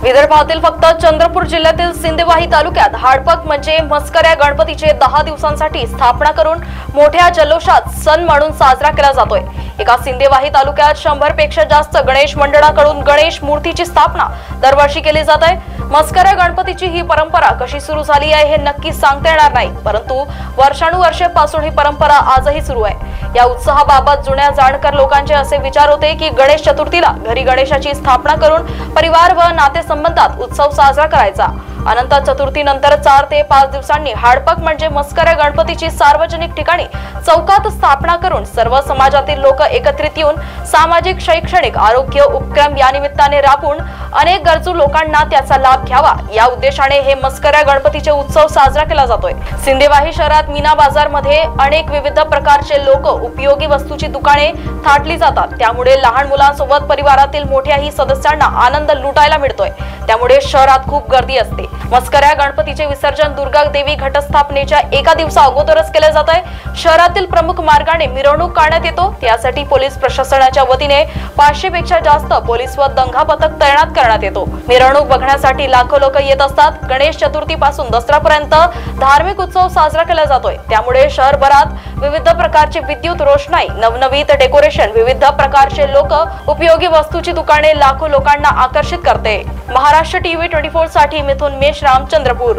विदर्भातील फक्त चंद्रपूर जिल्ह्यातील सिंदेवाही तालुक्यात हाडपक म्हणजे मस्कऱ्या गणपतीचे 10 दिवसांसाठी स्थापना करून मोठ्या जल्लोषात सण म्हणून साजरा केला जातोय। एका सिंदेवाही तालुक्यात 100 पेक्षा जास्त गणेश मंडळाकडून गणेश मूर्तीची स्थापना दरवर्षी केली जात आहे। मस्कऱ्या गणपतीची ही परंपरा कशी सुरू झाली आहे हे नक्की सांगता येणार नाही, परंतु वर्षानुवर्षेपासून ही परंपरा आजही सुरू आहे। या उत्साहाबाबत जुन्या जाणकार लोकांचे असे विचार होते की गणेश चतुर्थीला घरी गणेशाची स्थापना करून परिवार व नातेसंबंधात उत्सव साजरा करायचा। अनंत चतुर्थीनंतर 4 ते 5 दिवसांनी हाडपक म्हणजे मस्कऱ्या गणपतीची सार्वजनिक ठिकाणी चौकात स्थापना करून सर्व समाजातील लोक एकत्रित येऊन सामाजिक, शैक्षणिक, आरोग्य उपक्रम या निमित्ताने राबवून अनेक गरजू लोकांना त्याचा लाभ घ्यावा या उद्देशाने हे मस्कऱ्या गणपतीचे उत्सव साजरा केला जातोय। सिंदेवाही शहरात मीना बाजार मध्ये अनेक विविध प्रकारचे लोक उपयोगी वस्तूची दुकाने थाटली जातात, त्यामुळे लहान मुलांसोबत परिवारातील मोठ्याही सदस्यांना आनंद लुटायला मिळतोय। त्यामुळे शहरात खूप गर्दी असते। मस्कऱ्या गणपतीचे विसर्जन दुर्गा देवी घटस्थापनेच्या एका दिवसा अगोदरच केले जात आहे। शहरातील प्रमुख मार्गाने मिरवणूक काढण्यात येतो, त्यासाठी पोलीस प्रशासनाच्या वतीने 500 पेक्षा जास्त पोलीस व दंगा पथक तैनात करण्यात येतो। मिरवणूक बघण्यासाठी लाखो लोक येत असतात। गणेश चतुर्थी पासून दसऱ्यापर्यंत धार्मिक उत्सव साजरा केला जातोय, त्यामुळे शहरभरात विविध प्रकारचे विद्युत रोषणाई, नवनवीन डेकोरेशन, विविध प्रकारचे लोक उपयोगी वस्तूची दुकाने लाखो लोकांना आकर्षित करते। महाराष्ट्र टीव्ही 24 साठी मिथुन मेश्राम, चंद्रपूर।